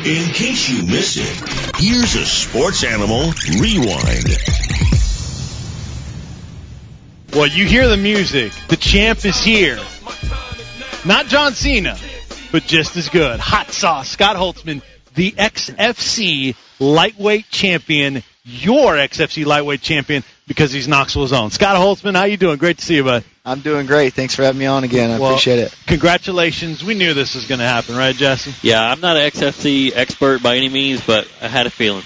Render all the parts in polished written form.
In case you missed it, here's a Sports Animal Rewind. Well, you hear the music. The champ is here. Not John Cena, but just as good. Hot sauce. Scott Holtzman, the XFC lightweight champion. Your XFC lightweight champion because he's Knoxville's own. Scott Holtzman, how you doing? Great to see you, bud. I'm doing great. Thanks for having me on again. I appreciate it. Congratulations. We knew this was going to happen, right, Jesse? Yeah, I'm not an XFC expert by any means, but I had a feeling.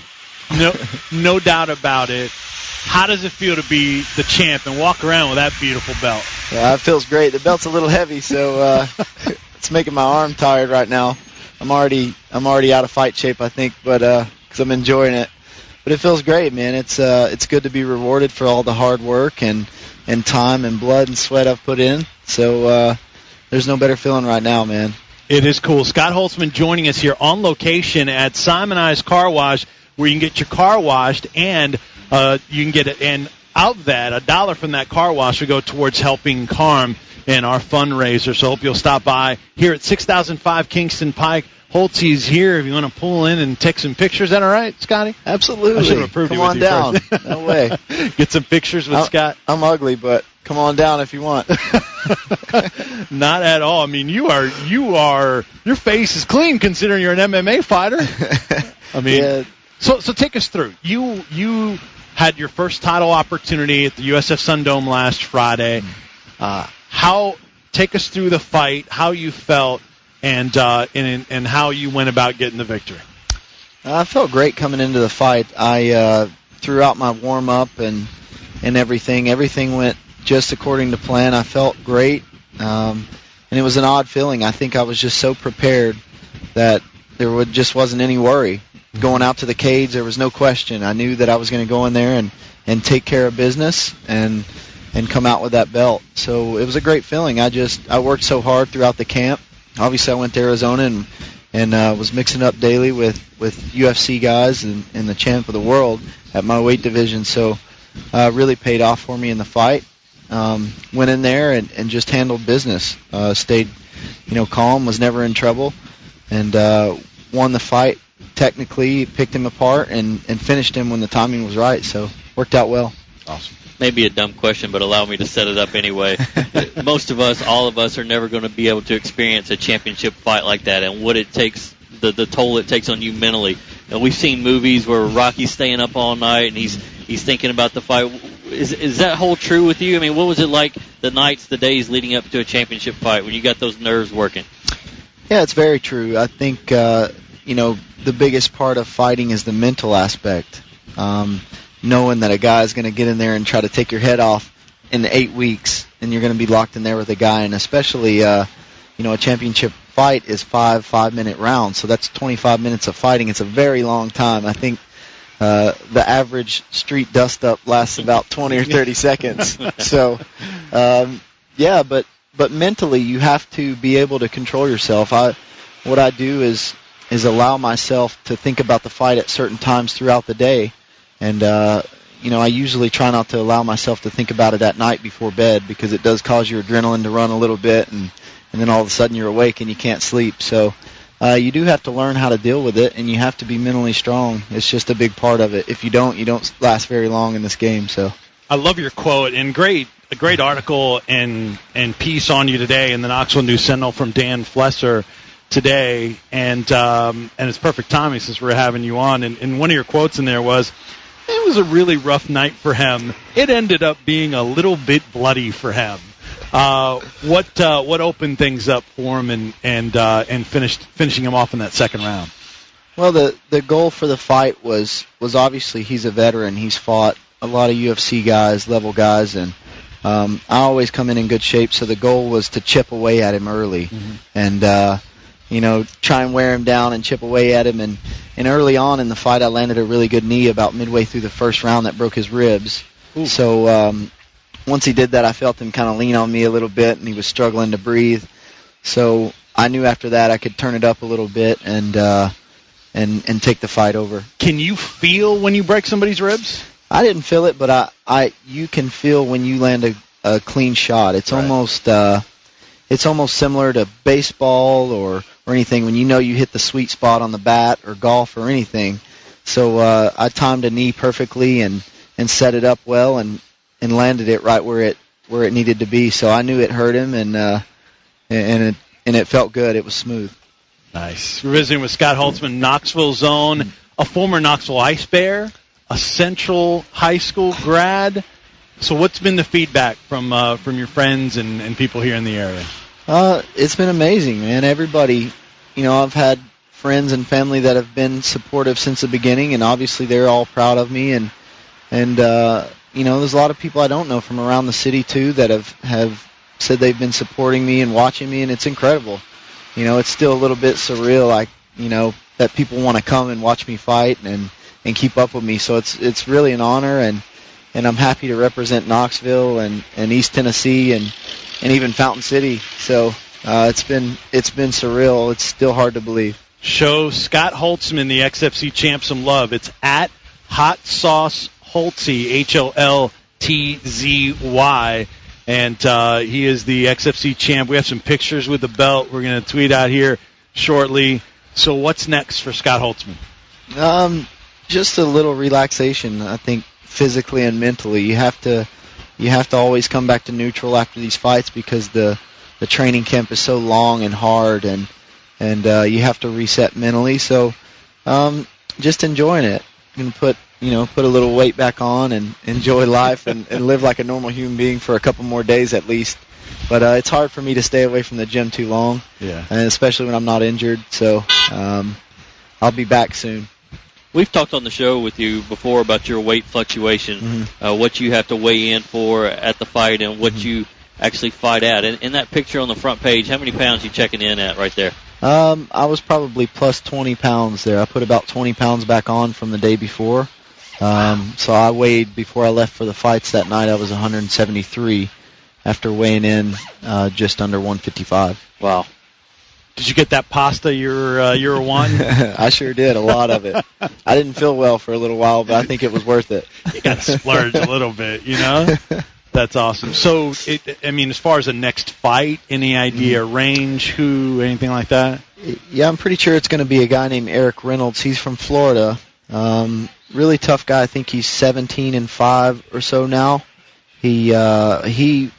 No doubt about it. How does it feel to be the champ and walk around with that beautiful belt? Yeah, it feels great. The belt's a little heavy, so it's making my arm tired right now. I'm already out of fight shape, I think, but because I'm enjoying it. But it feels great, man. It's good to be rewarded for all the hard work and time and blood and sweat I've put in. So there's no better feeling right now, man. It is cool. Scott Holtzman joining us here on location at Simon I's Car Wash, where you can get your car washed and you can get it. And out of that, $1 from that car wash will go towards helping Carm in our fundraiser. So I hope you'll stop by here at 6005 Kingston Pike. Holtzy's here if you want to pull in and take some pictures. Is that all right, Scotty? Absolutely. I should have approved come you with on you down. First. No way. Get some pictures with Scott. I'm ugly, but come on down if you want. Not at all. I mean, your face is clean considering you're an MMA fighter. I mean, yeah. So take us through. You had your first title opportunity at the USF Sundome last Friday. Take us through the fight, how you felt, and how you went about getting the victory. I felt great coming into the fight. I threw out my warm-up and everything. Everything went just according to plan. I felt great, and it was an odd feeling. I think I was just so prepared that there just wasn't any worry. Going out to the cage, there was no question. I knew that I was going to go in there and take care of business and come out with that belt. So it was a great feeling. I worked so hard throughout the camp. Obviously, I went to Arizona and was mixing up daily with UFC guys and the champ of the world at my weight division. So really paid off for me in the fight. Went in there and just handled business. Stayed, calm, was never in trouble, and won the fight technically, picked him apart, and finished him when the timing was right. So worked out well. Awesome. Maybe a dumb question, but allow me to set it up anyway. Most of us, all of us, are never going to be able to experience a championship fight like that, and what it takes, the toll it takes on you mentally. And we've seen movies where Rocky's staying up all night and he's thinking about the fight. Is that whole true with you? I mean, what was it like the days leading up to a championship fight when you got those nerves working? Yeah, it's very true. I think the biggest part of fighting is the mental aspect. Knowing that a guy is going to get in there and try to take your head off in 8 weeks, and you're going to be locked in there with a guy, and especially, a championship fight is 5-minute rounds, so that's 25 minutes of fighting. It's a very long time. I think the average street dust-up lasts about 20 or 30 seconds. So, but mentally you have to be able to control yourself. What I do is allow myself to think about the fight at certain times throughout the day. And, I usually try not to allow myself to think about it at night before bed because it does cause your adrenaline to run a little bit, and then all of a sudden you're awake and you can't sleep. So you do have to learn how to deal with it, and you have to be mentally strong. It's just a big part of it. If you don't last very long in this game. So I love your quote, and a great article and piece on you today in the Knoxville News Sentinel from Dan Flesser today, and it's perfect timing since we're having you on. And one of your quotes in there was, it was a really rough night for him. It ended up being a little bit bloody for him. What opened things up for him and finishing him off in that second round? Well, the goal for the fight was obviously he's a veteran. He's fought a lot of UFC guys, level guys, and I always come in good shape. So the goal was to chip away at him early, and try and wear him down and chip away at him. And early on in the fight, I landed a really good knee about midway through the first round that broke his ribs. Ooh. So once he did that, I felt him kind of lean on me a little bit, and he was struggling to breathe. So I knew after that I could turn it up a little bit and take the fight over. Can you feel when you break somebody's ribs? I didn't feel it, but you can feel when you land a clean shot. It's right. Almost similar to baseball anything when you know you hit the sweet spot on the bat or golf or anything. So I timed a knee perfectly and set it up well and landed it right where it needed to be. So I knew it hurt him, and it felt good. It was smooth. Nice. We're visiting with Scott Holtzman, Knoxville zone, a former Knoxville Ice Bear, a Central High School grad. So what's been the feedback from your friends and people here in the area? It's been amazing, man. Everybody, I've had friends and family that have been supportive since the beginning, and obviously they're all proud of me. And there's a lot of people I don't know from around the city too that have said they've been supporting me and watching me, and it's incredible. It's still a little bit surreal, that people want to come and watch me fight and keep up with me. So it's really an honor, and I'm happy to represent Knoxville and East Tennessee and even Fountain City. So it's been surreal. It's still hard to believe. Show Scott Holtzman, the XFC champ, some love. It's at Hot Sauce Holtzy, HOLTZY, and he is the XFC champ. We have some pictures with the belt we're going to tweet out here shortly. So what's next for Scott Holtzman? Just a little relaxation, I think, physically and mentally. You have to always come back to neutral after these fights because the training camp is so long and hard, and you have to reset mentally. So just enjoying it. I'm going to put a little weight back on and enjoy life and live like a normal human being for a couple more days at least. But it's hard for me to stay away from the gym too long, and especially when I'm not injured. So I'll be back soon. We've talked on the show with you before about your weight fluctuation, what you have to weigh in for at the fight and what you actually fight at. And in that picture on the front page, how many pounds you checking in at right there? I was probably plus 20 pounds there. I put about 20 pounds back on from the day before. So I weighed before I left for the fights that night. I was 173 after weighing in just under 155. Wow. Did you get that pasta you were wanting? I sure did, a lot of it. I didn't feel well for a little while, but I think it was worth it. You got to splurge a little bit, That's awesome. So, as far as the next fight, any idea, range, who, anything like that? Yeah, I'm pretty sure it's going to be a guy named Eric Reynolds. He's from Florida. Really tough guy. I think he's 17-5 or so now. He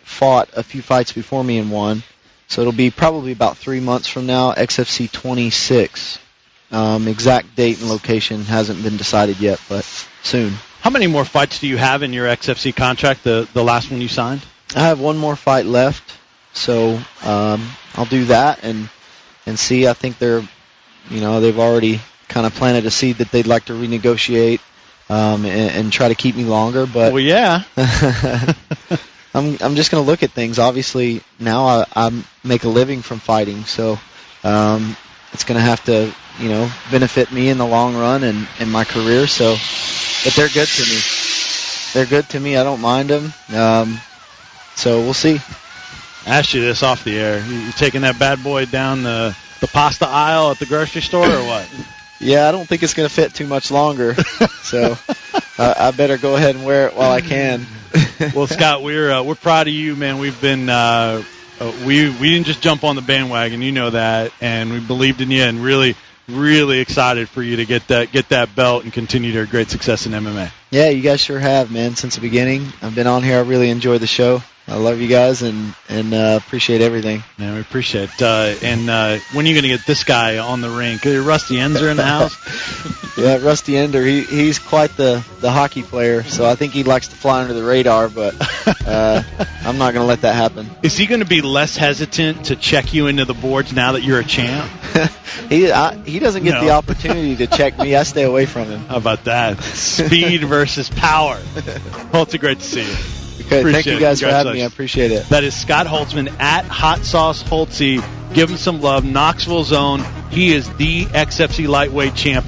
fought a few fights before me and won. So it'll be probably about 3 months from now, XFC 26. Exact date and location hasn't been decided yet, but soon. How many more fights do you have in your XFC contract, the last one you signed? I have one more fight left, so I'll do that and see. I think they've already kind of planted a seed that they'd like to renegotiate and try to keep me longer. But well, yeah. I'm just going to look at things. Obviously, now I make a living from fighting, so it's going to have to, benefit me in the long run and in my career. So, but they're good to me. They're good to me. I don't mind them. So we'll see. I asked you this off the air. You taking that bad boy down the pasta aisle at the grocery store or what? Yeah, I don't think it's going to fit too much longer. So I better go ahead and wear it while I can. Well, Scott, we're proud of you, man. We've been we didn't just jump on the bandwagon, you know that, and we believed in you, and really, really excited for you to get that belt and continue your great success in MMA. Yeah, you guys sure have, man. Since the beginning, I've been on here. I really enjoy the show. I love you guys and appreciate everything. Yeah, we appreciate it. And when are you going to get this guy on the rink? Rusty Enzer in the house? Yeah, Rusty Ender. He's quite the hockey player, so I think he likes to fly under the radar, but I'm not going to let that happen. Is he going to be less hesitant to check you into the boards now that you're a champ? He doesn't get the opportunity to check me. I stay away from him. How about that? Speed versus power. Well, it's great to see you. Okay, thank you guys for having me. I appreciate it. That is Scott Holtzman at Hot Sauce Holtzy. Give him some love. Knoxville zone. He is the XFC lightweight champ.